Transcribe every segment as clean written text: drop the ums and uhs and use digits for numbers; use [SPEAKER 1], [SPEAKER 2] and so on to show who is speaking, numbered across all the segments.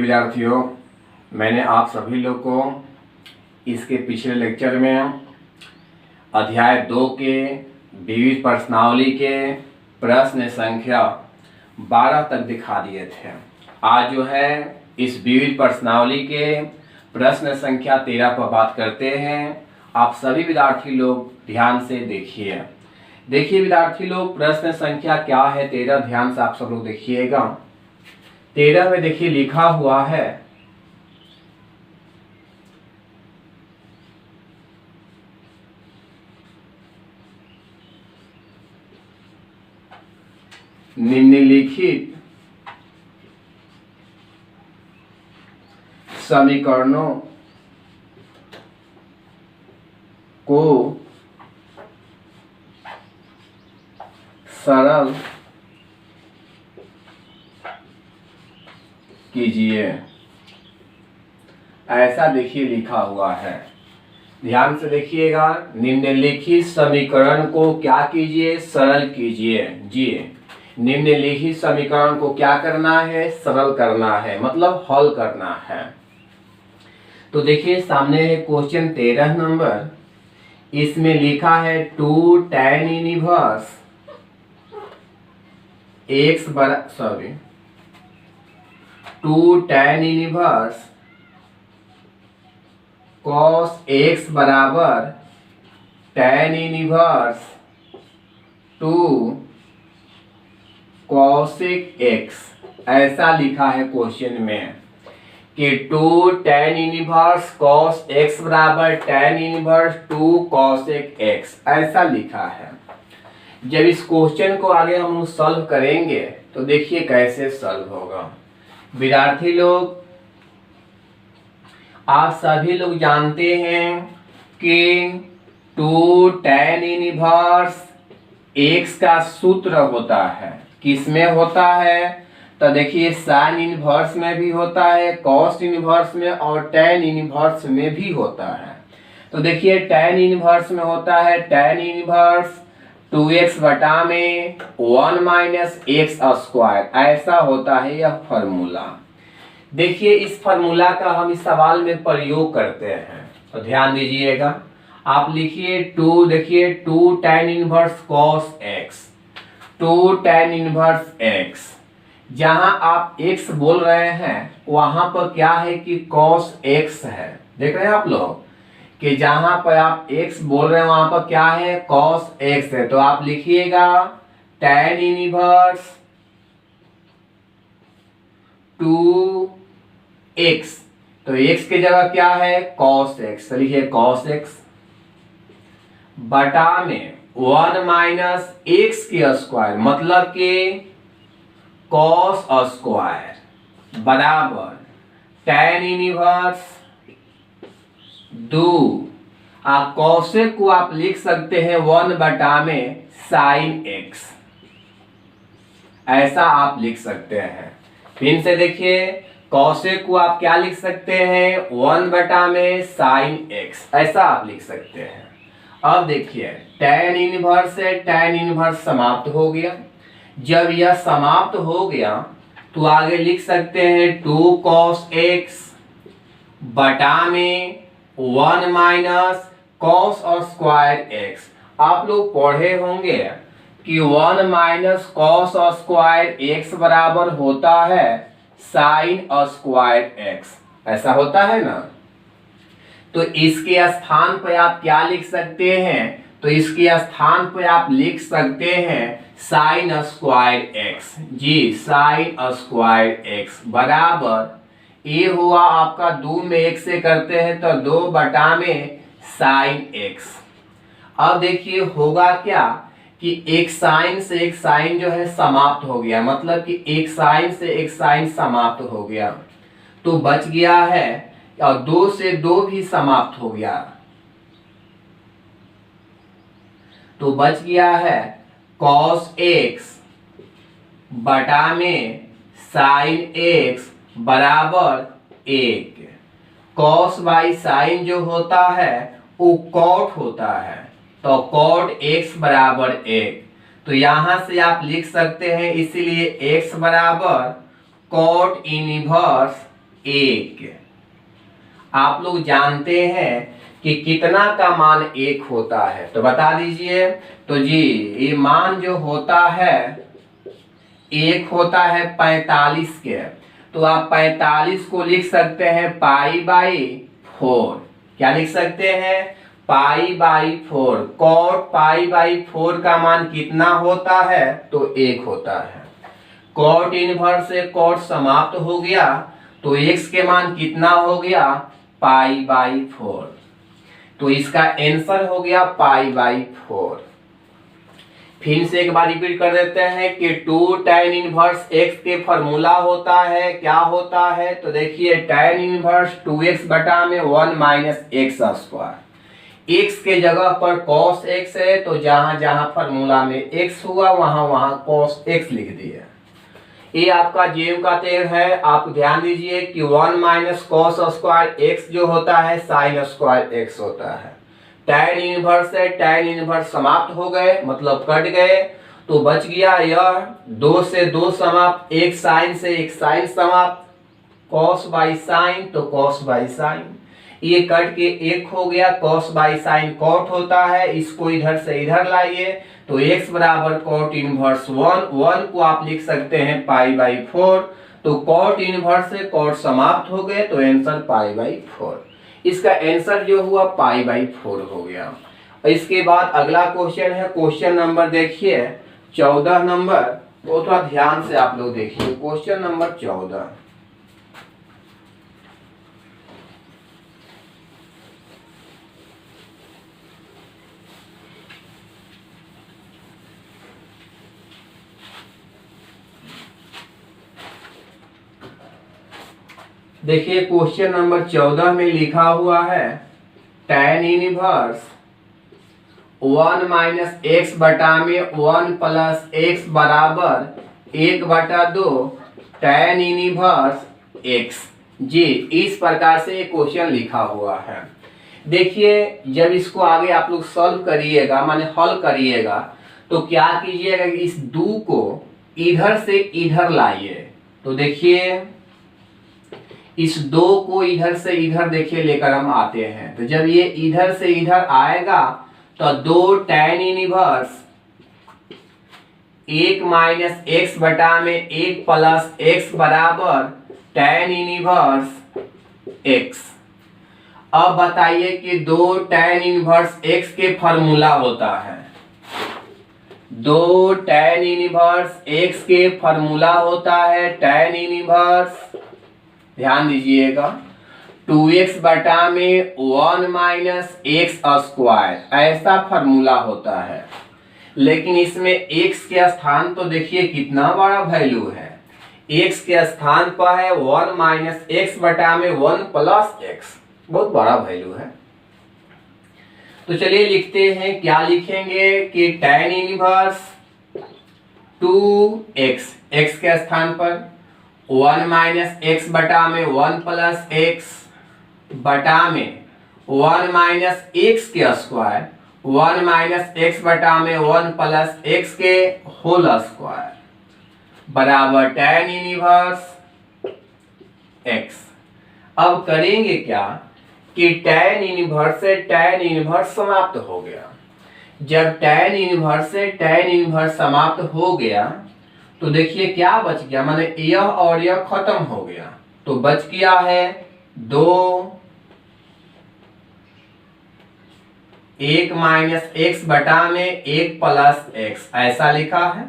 [SPEAKER 1] विद्यार्थियों, मैंने आप सभी लोग को इसके पिछले लेक्चर में अध्याय 2 के विविध प्रश्नावली के प्रश्न संख्या 12 तक दिखा दिए थे। आज जो है इस विविध प्रश्नावली के प्रश्न संख्या 13 पर बात करते हैं। आप सभी विद्यार्थी लोग ध्यान से देखिए। विद्यार्थी लोग, प्रश्न संख्या क्या है 13, ध्यान से आप सब लोग देखिएगा। 13 में देखिए लिखा हुआ है, निम्नलिखित समीकरणों को सरल कीजिए। ऐसा देखिए लिखा हुआ है, ध्यान से देखिएगा। निम्नलिखित समीकरण को क्या कीजिए? सरल कीजिए। जी, निम्नलिखित समीकरण को क्या करना है? सरल करना है, मतलब हल करना है। तो देखिए सामने है क्वेश्चन 13 नंबर। इसमें लिखा है 2 tan इनवर्स cos x बराबर tan इनवर्स 2 cosec x। ऐसा लिखा है क्वेश्चन में कि 2 tan इनवर्स cos x बराबर tan इनवर्स 2 cosec x, ऐसा लिखा है। जब इस क्वेश्चन को आगे हम सॉल्व करेंगे तो देखिए कैसे सॉल्व होगा। विद्यार्थी लोग, आप सभी लोग जानते हैं कि 2 tan इनवर्स x का सूत्र होता है। किसमें होता है? तो देखिए साइन इनवर्स में भी होता है, कॉस इनवर्स में और tan इनवर्स में भी होता है। तो देखिए tan इनवर्स में होता है tan इनवर्स 2x बटा में 1 माइनस एक्स स्क्वायर, ऐसा होता है यह फॉर्मूला। देखिए इस फॉर्मूला का हम इस सवाल में प्रयोग करते हैं, तो ध्यान दीजिएगा। आप लिखिए 2, देखिए 2 tan inverse cos x, 2 tan inverse x। जहां आप x बोल रहे हैं वहां पर क्या है कि cos x है। देख रहे हैं आप लोग कि जहां पर आप x बोल रहे हैं वहां पर क्या है? cos x है। तो आप लिखिएगा tan इनवर्स 2x, तो x की जगह क्या है? cos x। तो लिखिए cos x बटा में 1 माइनस एक्स की स्क्वायर, मतलब कि cos स्क्वायर बराबर tan इनवर्स 2। आप cosec को आप लिख सकते हैं 1 बटा में sin x, ऐसा आप लिख सकते हैं। फिर से देखिए cosec को आप क्या लिख सकते हैं? 1 बटा में sin x, ऐसा आप लिख सकते हैं। अब देखिए tan इनवर्स से tan इनवर्स समाप्त हो गया। जब यह समाप्त हो गया तो आगे लिख सकते हैं 2 cos x बटा में 1 माइनस cos स्क्वायर x। आप लोग पढ़े होंगे कि 1 माइनस cos स्क्वायर x बराबर होता है sin स्क्वायर x, ऐसा होता है ना। तो इसके स्थान पर आप क्या लिख सकते हैं? तो इसके स्थान पर आप लिख सकते हैं sin स्क्वायर x। जी, sin स्क्वायर x बराबर ये हुआ आपका 2 में 1 से करते हैं तो 2 बटा में sin x। अब देखिए होगा क्या कि एक साइन से एक साइन जो है समाप्त हो गया, मतलब कि एक साइन से एक साइन समाप्त हो गया तो बच गया है, और 2 से 2 भी समाप्त हो गया तो बच गया है cos x बटा में sin x बराबर 1। cos बाई sin जो होता है वो cot होता है, तो cot x बराबर 1। तो यहां से आप लिख सकते हैं, इसीलिए x बराबर cot इनवर्स 1। आप लोग जानते हैं कि कितना का मान 1 होता है, तो बता दीजिए। तो जी ये मान जो होता है 1 होता है 45 के। तो आप 45 को लिख सकते हैं π/4। क्या लिख सकते हैं? π/4। cot π/4 का मान कितना होता है? तो 1 होता है। cot इनवर्स से cot समाप्त हो गया, तो x के मान कितना हो गया? π/4। तो इसका आंसर हो गया π/4। फिर से एक बार रिपीट कर देते हैं कि 2 tan इनवर्स x के फॉर्मूला होता है, क्या होता है? तो देखिए tan इनवर्स 2x बटा में 1 माइनस एक्स स्क्वायर। x के जगह पर cos x है, तो जहां जहां फॉर्मूला में x हुआ वहां वहां cos x लिख दिया। ये आपका जेम का तेल है। आप ध्यान दीजिए कि 1 माइनस कॉस स्क्वायर x जो होता है साइन स्क्वायर x होता है। tan इनवर्स है, tan इनवर्स समाप्त हो गए, मतलब कट गए, तो बच गया यह 2 से 2 समाप्त, एक साइन से एक साइन समाप्त, cos बाई साइन तो cos बाई साइन, ये कट के 1 हो गया। cos बाई साइन cot होता है, इसको इधर से इधर लाइए तो x बराबर cot इनवर्स 1 को आप लिख सकते हैं π/4। तो cot इनवर्स से cot समाप्त हो गए, तो आंसर π/4। इसका आंसर जो हुआ π/4 हो गया। इसके बाद अगला क्वेश्चन है, क्वेश्चन नंबर देखिए 14 नंबर, वो थोड़ा ध्यान से आप लोग देखिए। क्वेश्चन नंबर 14, देखिए क्वेश्चन नंबर 14 में लिखा हुआ है tan इनवर्स 1 माइनस एक्स बटा में 1 प्लस एक्स बराबर 1/2 tan इनवर्स x। जी इस प्रकार से ये क्वेश्चन लिखा हुआ है। देखिए जब इसको आगे आप लोग सॉल्व करिएगा, माने हल करिएगा, तो क्या कीजिएगा कि इस 2 को इधर से इधर लाइए। तो देखिए इस 2 को इधर से इधर देखिए लेकर हम आते हैं, तो जब ये इधर से इधर आएगा तो 2 tan इनवर्स 1 माइनस एक्स बटा में 1 प्लस एक्स बराबर tan इनवर्स x। अब बताइए कि 2 tan इनवर्स x के फॉर्मूला होता है, 2 tan इनवर्स x के फॉर्मूला होता है tan इनवर्स, ध्यान दीजिएगा, 2x बटा में 1 माइनस एक्स स्क्वायर, ऐसा फॉर्मूला होता है। लेकिन इसमें x के स्थान तो देखिए कितना बड़ा वैल्यू है, x के स्थान पर है 1 माइनस एक्स बटा में 1 प्लस एक्स, बहुत बड़ा वैल्यू है। तो चलिए लिखते हैं, क्या लिखेंगे कि tan इनवर्स 2x, x के स्थान पर 1 माइनस एक्स बटा में 1 प्लस एक्स बटा में 1 माइनस एक्स के स्क्वायर, 1 माइनस एक्स बटा में 1 प्लस एक्स के होल स्क्वायर बराबर tan इनवर्स x। अब करेंगे क्या कि tan इनवर्स से tan इनवर्स समाप्त हो गया। जब tan इनवर्स से tan इनवर्स समाप्त हो गया तो देखिए क्या बच गया, माने यह और यह खत्म हो गया, तो बच गया है 2 1 माइनस एक्स बटा में 1 प्लस एक्स, ऐसा लिखा है,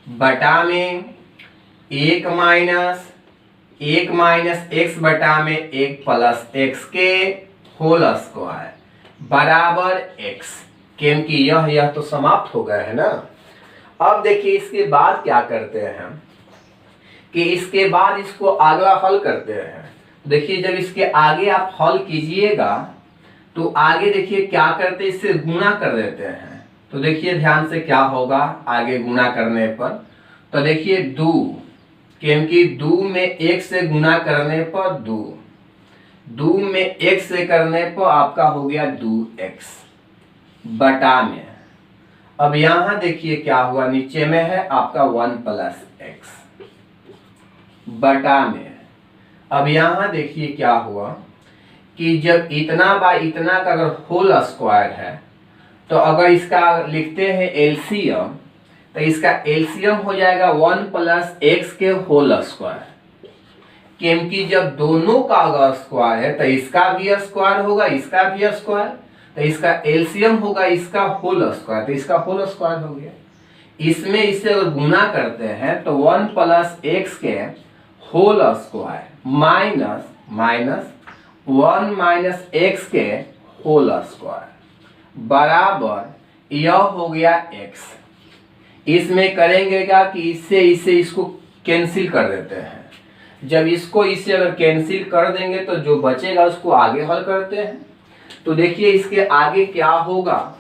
[SPEAKER 1] बटा में 1 माइनस एक्स बटा में 1 प्लस एक्स के होल स्क्वायर बराबर x, क्योंकि यह तो समाप्त हो गया है ना। अब देखिए इसके बाद क्या करते हैं कि इसके बाद इसको अगला हल करते हैं। देखिए जब इसके आगे आप हल कीजिएगा तो आगे देखिए क्या करते हैं, इससे गुणा कर देते हैं। तो देखिए ध्यान से क्या होगा आगे गुणा करने पर, तो देखिए 2, क्योंकि 2 में 1 से गुणा करने पर 2 में 1 से करने पर आपका हो गया 2x बटा में, अब यहां देखिए क्या हुआ, नीचे में है आपका 1 प्लस एक्स बटा में, अब यहाँ देखिए क्या हुआ कि जब इतना बाय इतना का अगर होल स्क्वायर है तो अगर इसका लिखते हैं एलसीएम, तो इसका एलसीएम हो जाएगा 1 प्लस एक्स के होल स्क्वायर, क्योंकि जब दोनों का अगर स्क्वायर है तो इसका भी स्क्वायर होगा, इसका भी स्क्वायर, तो इसका एलसीएम होगा इसका होल स्क्वायर, तो इसका होल स्क्वायर हो गया। इसमें इसे अगर गुना करते हैं तो 1 प्लस एक्स के whole square minus 1 minus X के होल स्क्वायर बराबर यह हो गया एक्स। इसमें करेंगे क्या कि इससे इसको कैंसिल कर देते हैं। जब इसको इससे अगर कैंसिल कर देंगे तो जो बचेगा उसको आगे हल करते हैं। तो देखिए इसके आगे क्या होगा,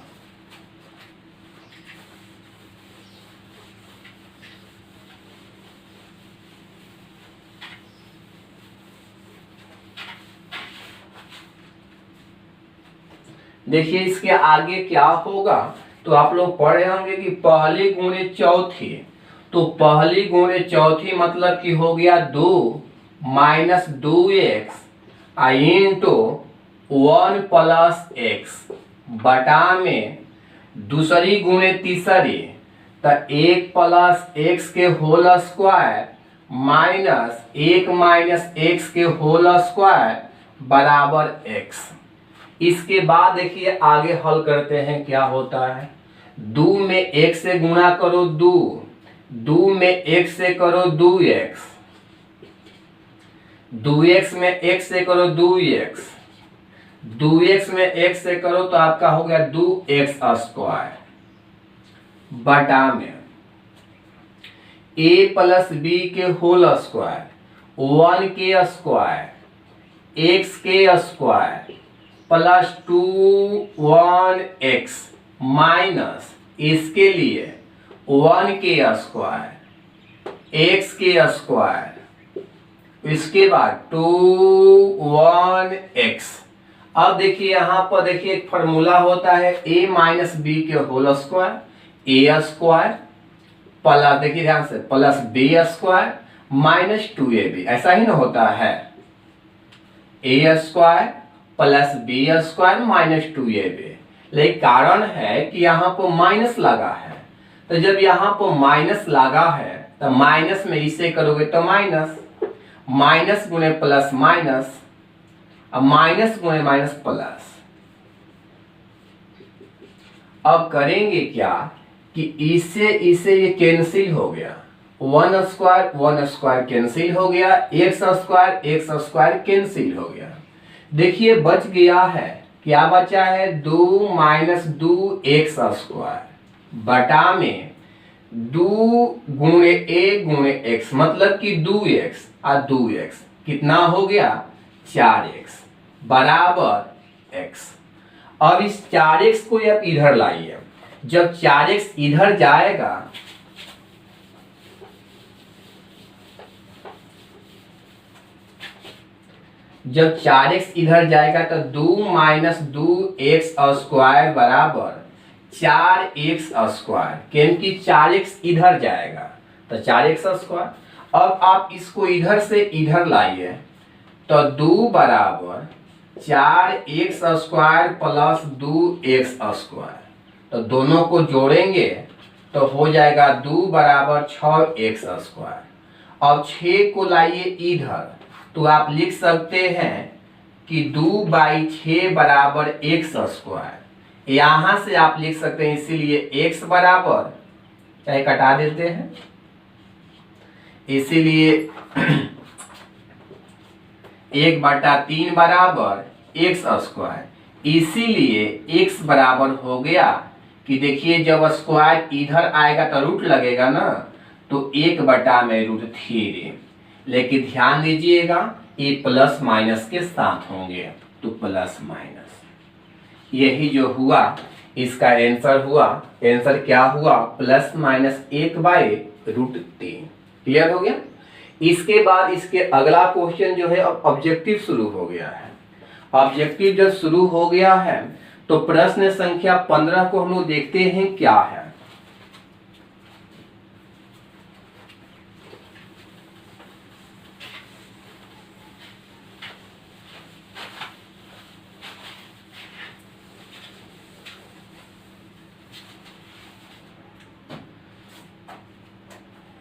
[SPEAKER 1] देखिए इसके आगे क्या होगा। तो आप लोग पढ़े होंगे कि पहली गुणे चौथी, तो पहली गुणे चौथी मतलब कि हो गया 2 minus 2x into 1 plus x बटा में दूसरी गुणे तीसरी, तो 1 प्लस एक्स के whole square minus 1 minus X के होल स्क्वायर बराबर एक्स। इसके बाद देखिए आगे हल करते हैं क्या होता है। 2 में 1 से गुणा करो 2 में 1 से करो 2x, 2x में 1 से करो 2x, 2x में 1 से करो तो आपका हो गया 2x स्क्वायर बटा में a प्लस b के होल स्क्वायर 1 के स्क्वायर x के स्क्वायर प्लस 1x माइनस इसके लिए 1 के स्क्वायर x के स्क्वायर, इसके बाद 1x। अब देखिए यहाँ पर देखिए एक फॉर्मूला होता है a माइनस बी के whole square a square plus, देखिए ध्यान से, plus b square minus 2ab, ऐसा ही ना होता है, a square plus B square minus 2ab। लेकिन कारण है कि यहाँ पर माइनस लगा है, तो जब यहाँ पर माइनस लगा है तो माइनस में इसे करोगे तो माइनस, माइनस गुणे प्लस माइनस, अब माइनस गुणे माइनस प्लस। अब करेंगे क्या कि इसे ये कैंसिल हो गया, 1 स्क्वायर कैंसिल हो गया, एक्स स्क्वायर कैंसिल हो गया। देखिए बच गया है, क्या बचा है, 2 माइनस 2x स्क्वायर बटा में 2 गुणे a गुणे x मतलब कि 2x और 2x कितना हो गया 4x बराबर x। अब इस 4x को आप इधर लाइए, जब 4x इधर जाएगा जब 4x इधर जाएगा तो 2 माइनस 2x स्क्वायर बराबर 4x स्क्वायर, क्योंकि 4x इधर जाएगा तो 4x स्क्वायर। अब आप इसको इधर से इधर लाइए तो 2 बराबर 4x square plus 2x square, तो दोनों को जोड़ेंगे तो हो जाएगा 2 बराबर 6x स्क्वायर। अब 6 को लाइए इधर तो आप लिख सकते हैं कि 2 बाई 6 बराबर x स्क्वायर, यहां से आप लिख सकते हैं, इसीलिए x बराबर, चाहे कटा देते हैं, इसीलिए 1/3 बराबर x स्क्वायर, इसीलिए x बराबर हो गया कि देखिए जब स्क्वायर इधर आएगा तो रूट लगेगा ना, तो 1/√3। लेकिन ध्यान दीजिएगा ये प्लस माइनस के साथ होंगे, तो प्लस माइनस, यही जो हुआ इसका आंसर हुआ। आंसर क्या हुआ, प्लस माइनस 1/√3। क्लियर हो गया। इसके बाद इसके अगला क्वेश्चन जो है अब ऑब्जेक्टिव शुरू हो गया है। ऑब्जेक्टिव जब शुरू हो गया है तो प्रश्न संख्या 15 को हम लोग देखते हैं क्या है।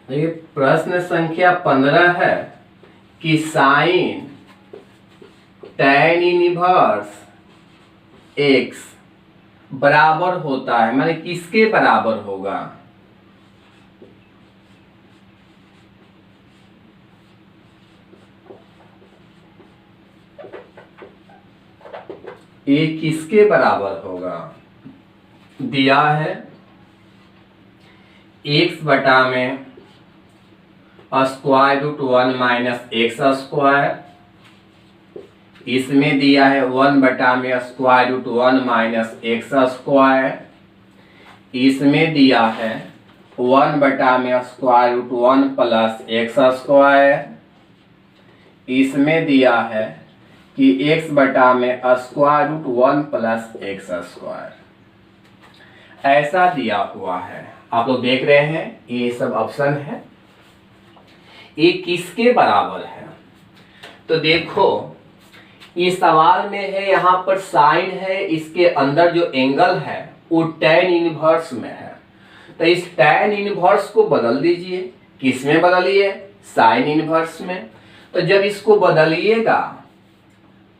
[SPEAKER 1] ये प्रश्न संख्या 15 है कि साइन tan इनवर्स x बराबर होता है, माने किसके बराबर होगा? ये किसके बराबर होगा? दिया है x बटा में square root 1 minus X square, इसमें दिया है 1 बटा में square root 1 minus X square, इसमें दिया है 1 बटा में square root 1 plus X square, इसमें दिया है कि x बटा में square root 1 plus X square. ऐसा दिया हुआ है, आप लोग देख रहे हैं ये सब ऑप्शन है। ये किसके बराबर है? तो देखो इस सवाल में है, यहाँ पर साइन है, इसके अंदर जो एंगल है वो tan इनवर्स में है, तो इस tan इनवर्स को बदल दीजिए। किस में बदलिए? साइन इनवर्स में। तो जब इसको बदलिएगा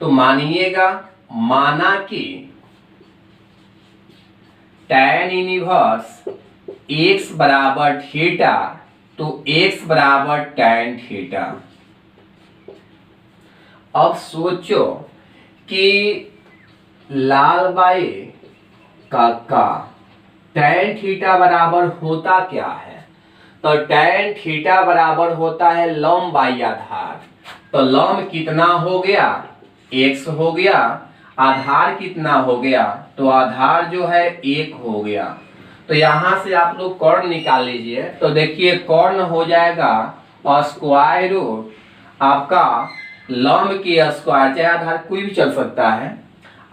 [SPEAKER 1] तो मानिएगा, माना कि tan इनवर्स x बराबर थीटा, तो x बराबर tan थीटा। अब सोचो कि लाल बाई का tan थीटा बराबर होता क्या है? तो tan थीटा बराबर होता है लंब बाई आधार। तो लंब कितना हो गया? x हो गया। आधार कितना हो गया? तो आधार जो है 1 हो गया। तो यहां से आप लोग कर्ण निकाल लीजिए। तो देखिए कर्ण हो जाएगा स्क्वायर रूट आपका लंब की स्क्वायर, चाहे आधार कोई भी चल सकता है,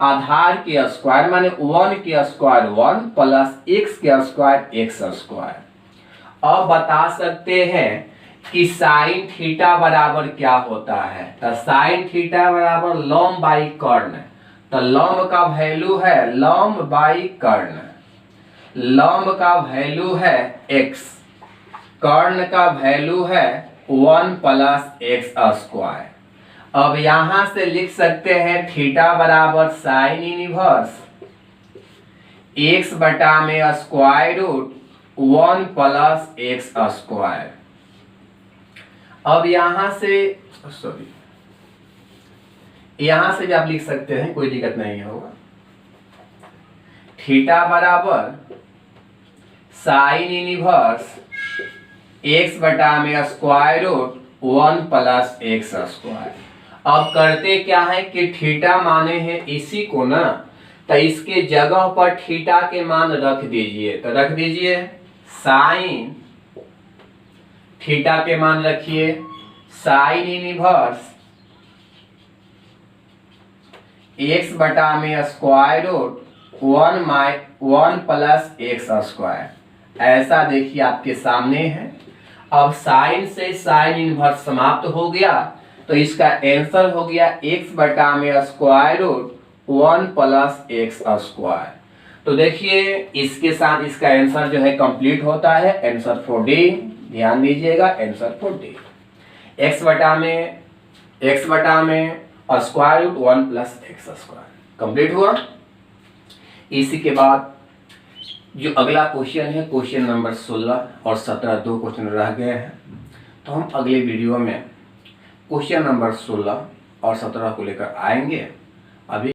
[SPEAKER 1] आधार के स्क्वायर माने 1 के स्क्वायर 1 प्लस x के स्क्वायर x स्क्वायर। अब बता सकते हैं कि साइन थीटा बराबर क्या होता है? तो साइन थीटा बराबर लंब बाई कर्ण। तो लंब का वैल्यू है, लंब बाई कर्ण, लंब का वैल्यू है x, कर्ण का वैल्यू है 1 प्लस एक्स स्क्वायर। अब यहां से लिख सकते हैं थीटा बराबर साइन इनवर्स x बटा में square root 1 plus X square. अब यहां से यहां से भी आप लिख सकते हैं, कोई दिक्कत नहीं होगा। थीटा बराबर साइन इनवर्स x बटा में square root 1 plus X square. अब करते क्या है कि थीटा माने हैं इसी को ना, तो इसके जगह पर थीटा के मान रख दीजिए। तो रख दीजिए साइन थीटा के मान रखिए, साइन इनवर्स x बटा में square root 1 plus X square. ऐसा देखिए आपके सामने है। अब साइन से साइन इनवर्स समाप्त हो गया, तो इसका आंसर हो गया x बटा में square root 1 plus X square. तो देखिए इसके साथ इसका आंसर जो है कंप्लीट होता है। आंसर 4D, ध्यान दीजिएगा, आंसर 4D। x बटा में square root 1 plus X square complete हुआ। इसी के बाद जो अगला क्वेश्चन है, क्वेश्चन नंबर 16 और 17, 2 क्वेश्चन रह गए हैं। तो हम अगले वीडियो में क्वेश्चन नंबर 16 और 17 को लेकर आएंगे। अभी